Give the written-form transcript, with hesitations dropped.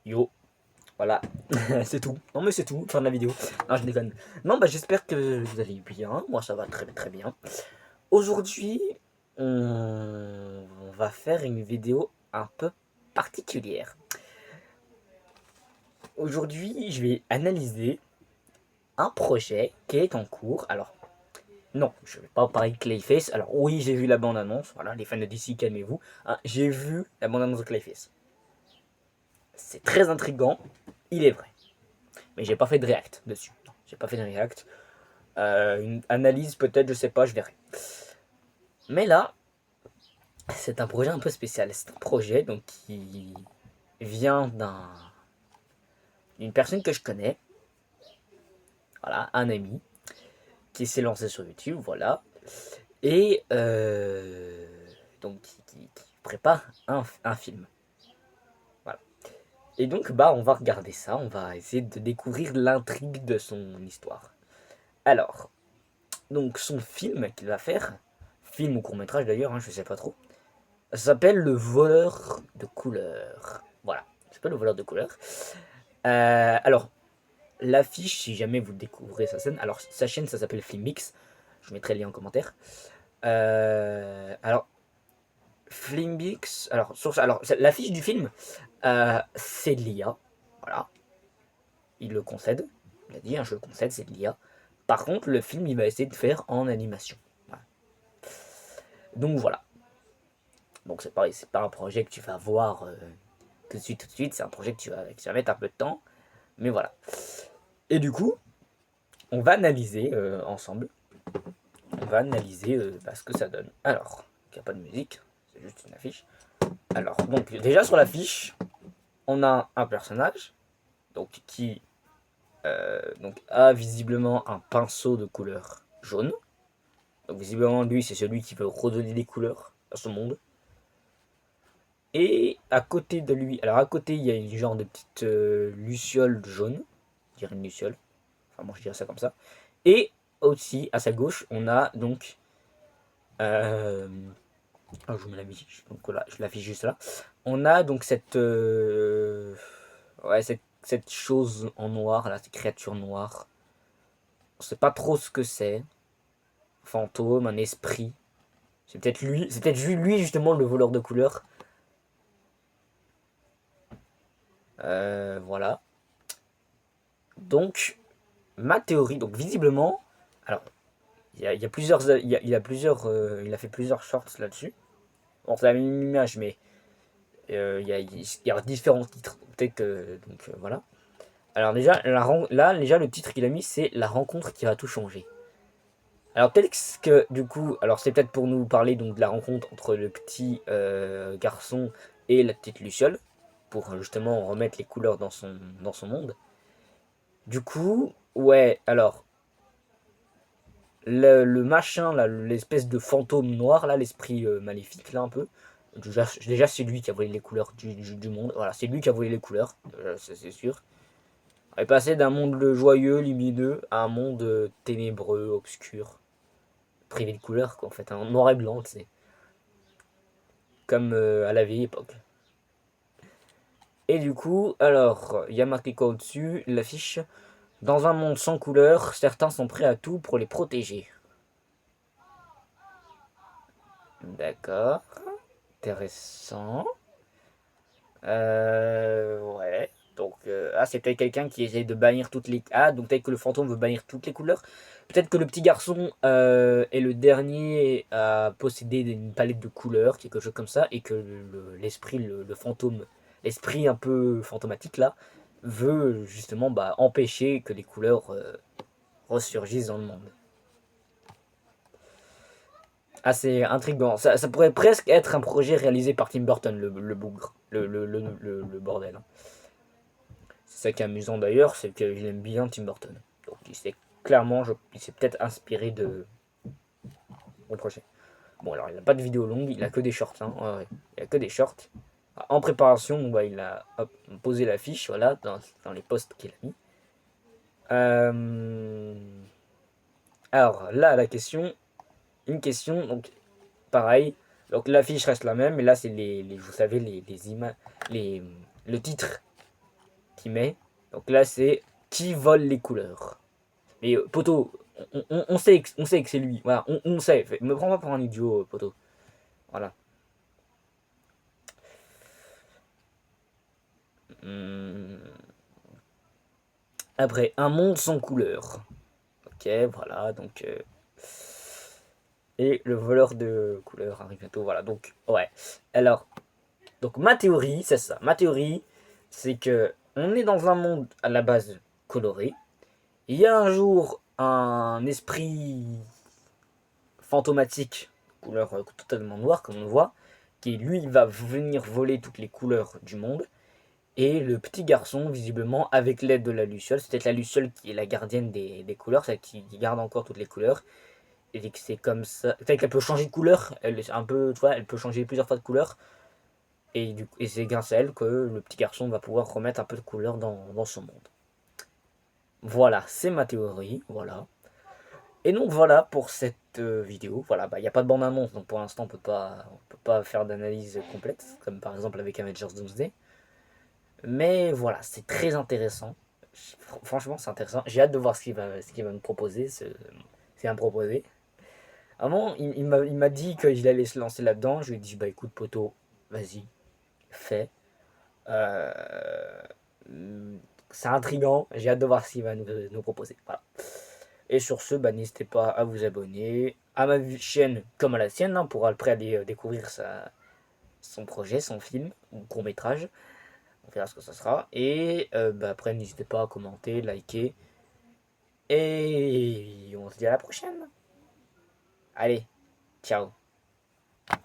Yo, voilà, c'est tout. Non mais c'est tout, fin de la vidéo. Non, je déconne. Non, bah j'espère que vous allez bien. Moi, ça va très très bien. Aujourd'hui, on va faire une vidéo un peu particulière. Aujourd'hui, je vais analyser un projet qui est en cours. Alors, non, je vais pas parler de Clayface. Alors oui, j'ai vu la bande-annonce. Voilà, les fans de DC, calmez-vous. Hein, j'ai vu la bande-annonce de Clayface. C'est très intriguant, il est vrai. Mais j'ai pas fait de react dessus. Non, j'ai pas fait de react. Une analyse peut-être, je sais pas, je verrai. Mais là, c'est un projet un peu spécial. C'est un projet donc qui vient d'une personne que je connais, voilà, un ami, qui s'est lancé sur YouTube, voilà, et donc qui prépare un film, voilà. Et donc bah on va regarder ça, on va essayer de découvrir l'intrigue de son histoire. Alors, donc son film qu'il va faire, film ou court métrage d'ailleurs, hein, je sais pas trop, ça s'appelle Le Voleur de couleurs. Voilà, ça s'appelle Le Voleur de couleurs. Alors, l'affiche, si jamais vous découvrez sa scène, alors sa chaîne, ça s'appelle Flimbix. Je mettrai le lien en commentaire. Alors, Flimbix, alors l'affiche du film, c'est de l'IA. Voilà, il le concède. Il a dit, hein, je le concède, c'est de l'IA. Par contre, le film, il va essayer de faire en animation. Voilà. Donc voilà. Donc c'est pareil, c'est pas un projet que tu vas voir tout de suite. C'est un projet que tu vas mettre un peu de temps. Mais voilà. Et du coup, on va analyser ensemble. On va analyser ce que ça donne. Alors, il n'y a pas de musique, c'est juste une affiche. Alors, donc déjà sur l'affiche, on a un personnage donc, qui donc, a visiblement un pinceau de couleur jaune. Donc visiblement, lui, c'est celui qui veut redonner des couleurs à ce monde. Et à côté de lui, alors à côté, il y a une genre de petite luciole jaune. Je dirais une luciole. Enfin, moi, je dirais ça comme ça. Et aussi, à sa gauche, on a donc. Euh, je vous mets la musique, donc voilà, je l'affiche juste là. On a donc ouais, cette chose en noir, là, cette créature noire. On sait pas trop ce que c'est. Fantôme, un esprit. C'est peut-être lui justement le voleur de couleurs. Voilà. Donc, ma théorie, donc visiblement, alors, il y a plusieurs, il a fait plusieurs shorts là-dessus. Bon, c'est la même image, mais il y a différents titres. Peut-être que, donc voilà. Alors déjà, là, déjà, le titre qu'il a mis, c'est La rencontre qui va tout changer. Alors peut-être que du coup, alors c'est peut-être pour nous parler donc de la rencontre entre le petit garçon et la petite Luciole, pour justement remettre les couleurs dans son monde. Du coup, ouais, alors, le machin, là, l'espèce de fantôme noir, là, l'esprit maléfique, là, un peu, déjà c'est lui qui a volé les couleurs du monde, voilà, c'est lui qui a volé les couleurs, c'est sûr. Elle est passé d'un monde joyeux, lumineux, à un monde ténébreux, obscur, privé de couleurs, quoi, en fait, un noir et blanc, tu sais. Comme à la vieille époque. Et du coup, alors, il y a marqué quoi au-dessus, l'affiche. Dans un monde sans couleurs, certains sont prêts à tout pour les protéger. D'accord. Intéressant. Ouais. Donc, c'est peut-être quelqu'un qui essaie de bannir toutes les. Ah, donc peut-être que le fantôme veut bannir toutes les couleurs. Peut-être que le petit garçon est le dernier à posséder une palette de couleurs, quelque chose comme ça, et que l'esprit, le fantôme, l'esprit un peu fantomatique là, veut justement empêcher que les couleurs ressurgissent dans le monde. Assez intriguant. Ça pourrait presque être un projet réalisé par Tim Burton, le bougre, le bordel. C'est ça qui est amusant d'ailleurs, c'est qu'il aime bien Tim Burton. Donc il s'est clairement, il s'est peut-être inspiré de mon projet. Bon alors il n'a pas de vidéo longue, il a que des shorts. Hein. Ouais, ouais. Il a que des shorts. En préparation, il a posé la fiche, voilà, dans les posts qu'il a mis. Euh, Alors là, une question, donc pareil. Donc l'affiche reste la même, mais là c'est vous savez, les images, le titre qui met. Donc là, c'est qui vole les couleurs. Mais poto, on sait que c'est lui. Voilà, on sait. Me prends pas pour un idiot, poto. Voilà. Hum. Après, un monde sans couleur. Ok, voilà, donc... et le voleur de couleurs arrive bientôt, voilà, donc, ouais. Alors, donc ma théorie, c'est ça. Ma théorie, c'est que on est dans un monde à la base coloré. Il y a un jour un esprit fantomatique, couleur totalement noire, comme on voit, qui lui va venir voler toutes les couleurs du monde. Et le petit garçon, visiblement, avec l'aide de la Luciole, c'est peut-être la Luciole qui est la gardienne des couleurs, celle qui garde encore toutes les couleurs. Et que c'est comme ça. Fait qu'elle peut changer de couleur, elle est un peu, tu vois, elle peut changer plusieurs fois de couleur. Et c'est grâce à elle que le petit garçon va pouvoir remettre un peu de couleur dans son monde. Voilà, c'est ma théorie, voilà. Et donc voilà pour cette vidéo. Voilà, bah il n'y a pas de bande-annonce, donc pour l'instant on peut pas faire d'analyse complète, comme par exemple avec Avengers Doomsday. Mais voilà, c'est très intéressant. Franchement, c'est intéressant. J'ai hâte de voir ce qu'il va me proposer, ce qu'il proposer. Avant, il m'a dit qu'il allait se lancer là-dedans. Je lui ai dit, bah écoute, poto, vas-y, fais. Euh, c'est intriguant. J'ai hâte de voir ce qu'il va nous proposer. Voilà. Et sur ce, bah, n'hésitez pas à vous abonner à ma chaîne comme à la sienne, hein, pour après aller découvrir son projet, son film ou court métrage. On verra ce que ça sera. Et bah, après, n'hésitez pas à commenter, liker. Et on se dit à la prochaine. Allez, ciao.